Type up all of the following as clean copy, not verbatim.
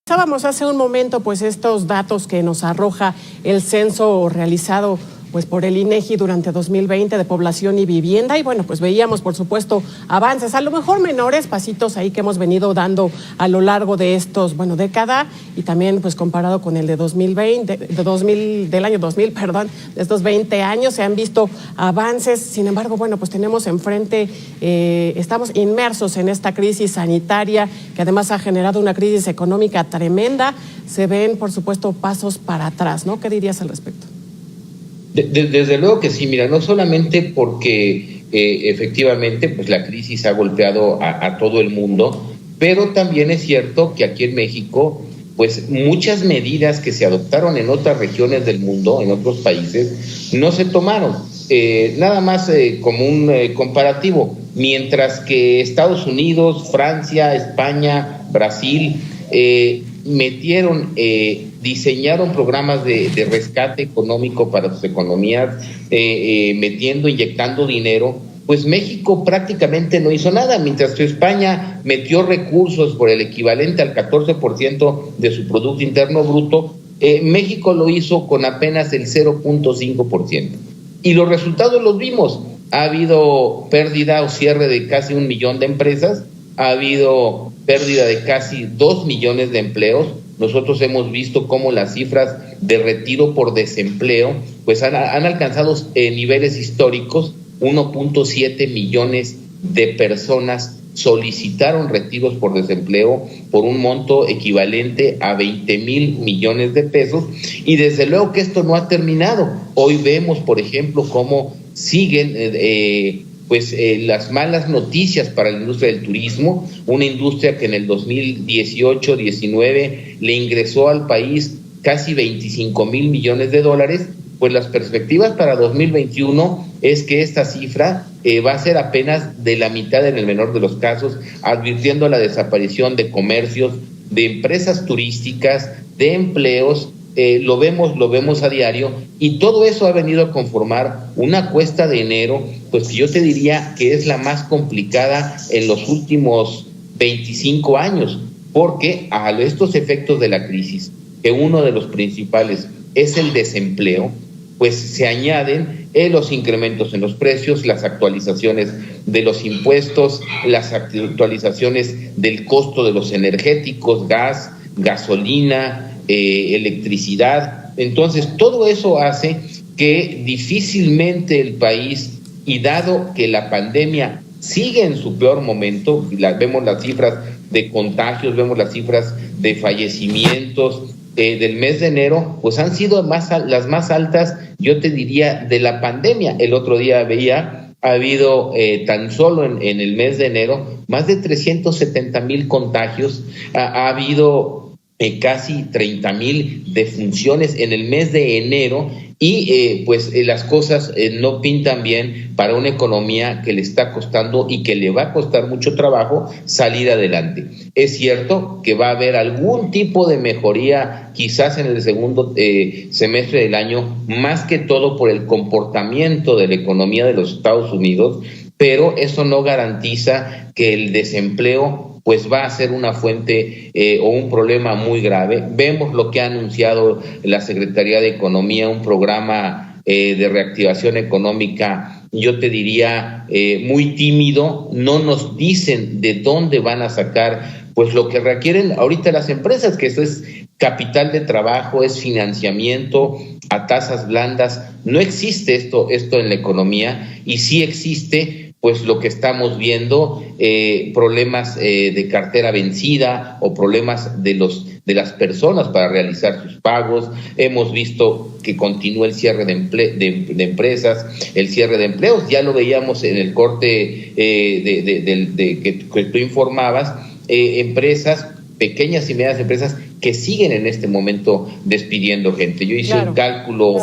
Estábamos hace un momento pues estos datos que nos arroja el censo realizado pues por el INEGI durante 2020 de población y vivienda, y bueno, pues veíamos por supuesto avances, a lo mejor menores, pasitos ahí que hemos venido dando a lo largo de estos, década, y también pues comparado con el de 2020, del año 2000, de estos 20 años se han visto avances. Sin embargo, pues tenemos enfrente, estamos inmersos en esta crisis sanitaria que además ha generado una crisis económica tremenda. Se ven por supuesto pasos para atrás, ¿no? ¿Qué dirías al respecto? Desde luego que sí, mira, no solamente porque efectivamente pues la crisis ha golpeado a todo el mundo, pero también es cierto que aquí en México pues muchas medidas que se adoptaron en otras regiones del mundo, en otros países, no se tomaron. Nada más como un comparativo, mientras que Estados Unidos, Francia, España, Brasil diseñaron programas de rescate económico para sus economías, inyectando dinero, pues México prácticamente no hizo nada, mientras que España metió recursos por el equivalente al 14% de su Producto Interno Bruto, México lo hizo con apenas el 0.5%. Y los resultados los vimos. Ha habido pérdida o cierre de casi 1 millón de empresas, ha habido pérdida de casi 2 millones de empleos. Nosotros hemos visto cómo las cifras de retiro por desempleo pues han alcanzado niveles históricos. 1.7 millones de personas solicitaron retiros por desempleo por un monto equivalente a 20,000 millones de pesos, y desde luego que esto no ha terminado. Hoy vemos, por ejemplo, cómo siguen las malas noticias para la industria del turismo, una industria que en el 2018-19 le ingresó al país casi 25,000 millones de dólares. Pues las perspectivas para 2021 es que esta cifra va a ser apenas de la mitad en el menor de los casos, advirtiendo la desaparición de comercios, de empresas turísticas, de empleos. Lo vemos a diario, y todo eso ha venido a conformar una cuesta de enero, pues que yo te diría que es la más complicada en los últimos 25 años, porque a estos efectos de la crisis, que uno de los principales es el desempleo, pues se añaden los incrementos en los precios, las actualizaciones de los impuestos, las actualizaciones del costo de los energéticos, gas, gasolina, electricidad. Entonces, todo eso hace que difícilmente el país, y dado que la pandemia sigue en su peor momento, vemos las cifras de contagios, vemos las cifras de fallecimientos del mes de enero, pues han sido las más altas, yo te diría, de la pandemia. El otro día veía, ha habido tan solo en el mes de enero más de 370,000 contagios, ha habido casi 30,000 defunciones en el mes de enero, y las cosas no pintan bien para una economía que le está costando y que le va a costar mucho trabajo salir adelante. Es cierto que va a haber algún tipo de mejoría quizás en el segundo semestre del año, más que todo por el comportamiento de la economía de los Estados Unidos, pero eso no garantiza que el desempleo pues va a ser una fuente o un problema muy grave. Vemos lo que ha anunciado la Secretaría de Economía, un programa de reactivación económica, yo te diría muy tímido. No nos dicen de dónde van a sacar pues lo que requieren ahorita las empresas, que eso es capital de trabajo, es financiamiento a tasas blandas. No existe esto en la economía, y sí existe pues lo que estamos viendo, problemas de cartera vencida o problemas de las personas para realizar sus pagos. Hemos visto que continúa el cierre de empresas, el cierre de empleos. Ya lo veíamos en el corte que tú informabas, empresas, pequeñas y medianas empresas que siguen en este momento despidiendo gente. Yo hice un cálculo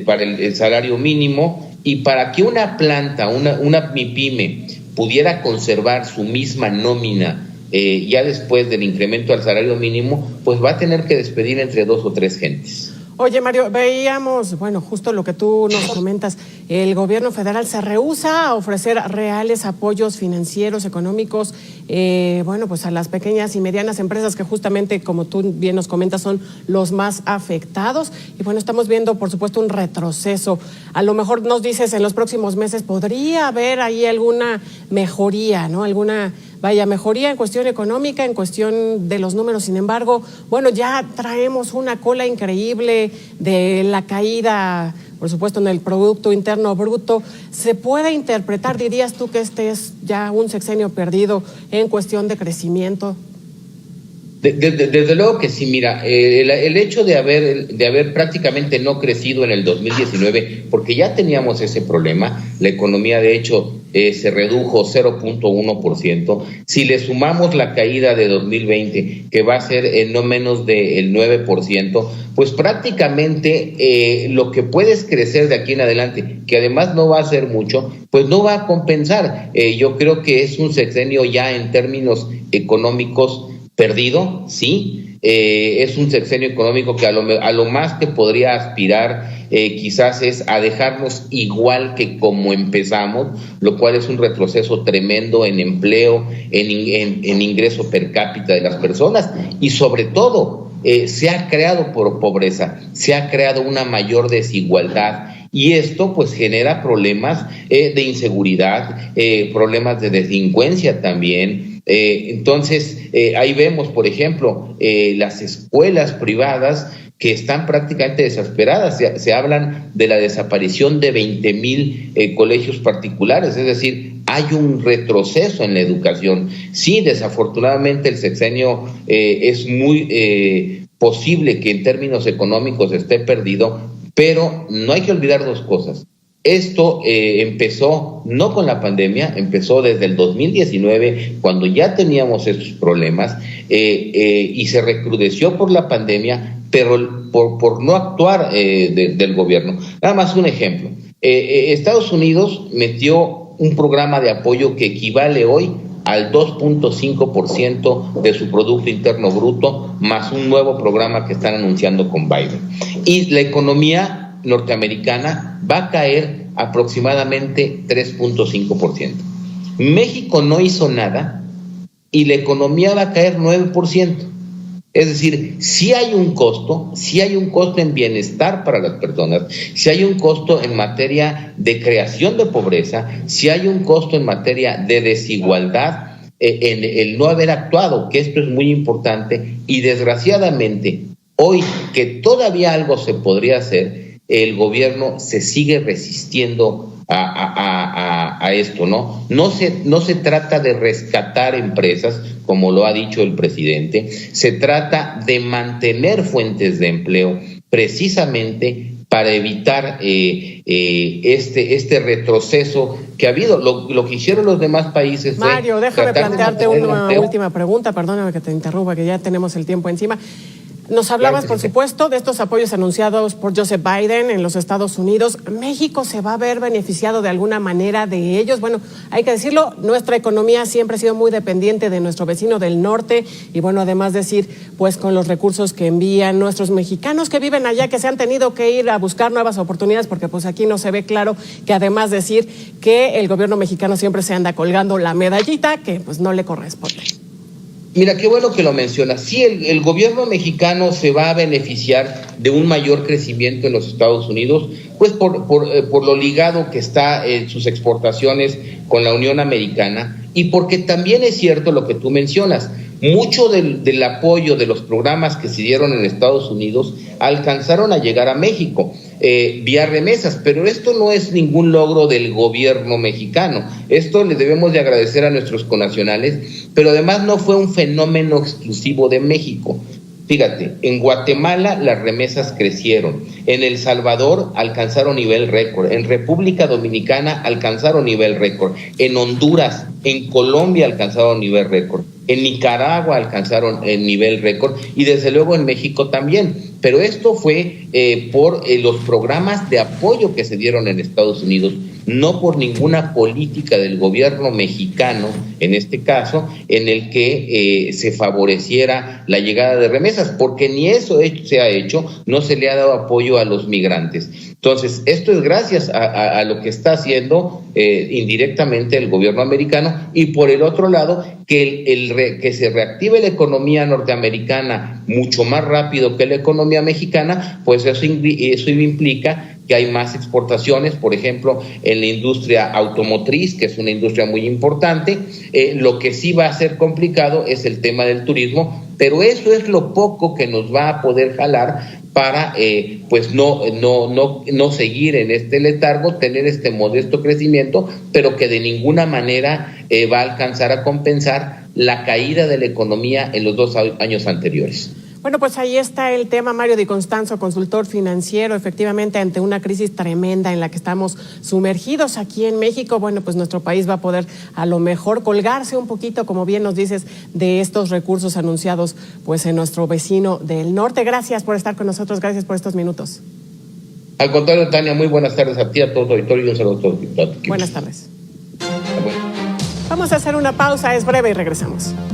para el salario mínimo, y para que una planta, una MIPYME pudiera conservar su misma nómina ya después del incremento al salario mínimo, pues va a tener que despedir entre 2 o 3 gentes. Oye, Mario, veíamos, justo lo que tú nos comentas, el gobierno federal se rehúsa a ofrecer reales apoyos financieros, económicos, pues a las pequeñas y medianas empresas que justamente, como tú bien nos comentas, son los más afectados. Y bueno, estamos viendo, por supuesto, un retroceso. A lo mejor nos dices, en los próximos meses podría haber ahí alguna mejoría, ¿no? Mejoría en cuestión económica, en cuestión de los números. Sin embargo, bueno, ya traemos una cola increíble de la caída, por supuesto, en el Producto Interno Bruto. ¿Se puede interpretar, dirías tú, que este es ya un sexenio perdido en cuestión de crecimiento? Desde luego que sí. Mira, el hecho de haber prácticamente no crecido en el 2019, porque ya teníamos ese problema, la economía de hecho se redujo 0.1%. Si le sumamos la caída de 2020, que va a ser no menos del 9%, pues prácticamente lo que puedes crecer de aquí en adelante, que además no va a ser mucho, pues no va a compensar. Yo creo que es un sexenio ya en términos económicos perdido, sí. Es un sexenio económico que a lo más que podría aspirar quizás es a dejarnos igual que como empezamos, lo cual es un retroceso tremendo en empleo, en ingreso per cápita de las personas, y sobre todo se ha creado por pobreza, se ha creado una mayor desigualdad. Y esto pues genera problemas de inseguridad, problemas de delincuencia también. Entonces, ahí vemos, por ejemplo, las escuelas privadas que están prácticamente desesperadas. Se hablan de la desaparición de 20,000 colegios particulares, es decir, hay un retroceso en la educación. Sí, desafortunadamente el sexenio es muy posible que en términos económicos esté perdido, pero no hay que olvidar dos cosas. Esto empezó no con la pandemia, empezó desde el 2019, cuando ya teníamos estos problemas, y se recrudeció por la pandemia, pero por no actuar del gobierno. Nada más un ejemplo. Estados Unidos metió un programa de apoyo que equivale hoy al 2.5% de su Producto Interno Bruto, más un nuevo programa que están anunciando con Biden. Y la economía norteamericana va a caer aproximadamente 3.5%. México no hizo nada y la economía va a caer 9%. Es decir, sí hay un costo en bienestar para las personas, sí hay un costo en materia de creación de pobreza, sí hay un costo en materia de desigualdad, en el no haber actuado, que esto es muy importante, y desgraciadamente, hoy que todavía algo se podría hacer, el gobierno se sigue resistiendo a esto, ¿no? No se trata de rescatar empresas, como lo ha dicho el presidente, se trata de mantener fuentes de empleo, precisamente para evitar este retroceso que ha habido. Lo que hicieron los demás países fue... Mario, déjame plantearte una última pregunta, perdóname que te interrumpa, que ya tenemos el tiempo encima. Nos hablabas, por supuesto, de estos apoyos anunciados por Joseph Biden en los Estados Unidos. ¿México se va a ver beneficiado de alguna manera de ellos? Bueno, hay que decirlo, nuestra economía siempre ha sido muy dependiente de nuestro vecino del norte y bueno, además decir, pues con los recursos que envían nuestros mexicanos que viven allá, que se han tenido que ir a buscar nuevas oportunidades, porque pues aquí no se ve claro que además decir que el gobierno mexicano siempre se anda colgando la medallita que pues no le corresponde. Mira, qué bueno que lo mencionas. Sí, el gobierno mexicano se va a beneficiar de un mayor crecimiento en los Estados Unidos, pues por lo ligado que está en sus exportaciones con la Unión Americana, y porque también es cierto lo que tú mencionas. Mucho del apoyo de los programas que se dieron en Estados Unidos alcanzaron a llegar a México vía remesas, pero esto no es ningún logro del gobierno mexicano. Esto le debemos de agradecer a nuestros connacionales, pero además no fue un fenómeno exclusivo de México. Fíjate, en Guatemala las remesas crecieron, en El Salvador alcanzaron nivel récord, en República Dominicana alcanzaron nivel récord, en Honduras, en Colombia alcanzaron nivel récord, en Nicaragua alcanzaron el nivel récord y desde luego en México también. Pero esto fue por los programas de apoyo que se dieron en Estados Unidos, no por ninguna política del gobierno mexicano, en este caso, en el que se favoreciera la llegada de remesas, porque ni eso se ha hecho, no se le ha dado apoyo a los migrantes. Entonces, esto es gracias a lo que está haciendo indirectamente el gobierno americano, y por el otro lado, que se reactive la economía norteamericana mucho más rápido que la economía mexicana, pues eso implica que hay más exportaciones, por ejemplo, en la industria automotriz, que es una industria muy importante. Lo que sí va a ser complicado es el tema del turismo, pero eso es lo poco que nos va a poder jalar para pues no seguir en este letargo, tener este modesto crecimiento, pero que de ninguna manera va a alcanzar a compensar la caída de la economía en los 2 años anteriores. Bueno, pues ahí está el tema. Mario Di Constanzo, consultor financiero, efectivamente ante una crisis tremenda en la que estamos sumergidos aquí en México. Bueno, pues nuestro país va a poder a lo mejor colgarse un poquito, como bien nos dices, de estos recursos anunciados pues en nuestro vecino del norte. Gracias por estar con nosotros, gracias por estos minutos. Al contrario, Tania, muy buenas tardes a ti, a todo tu auditorio, y un saludo a todos. Buenas tardes. Vamos a hacer una pausa, es breve y regresamos.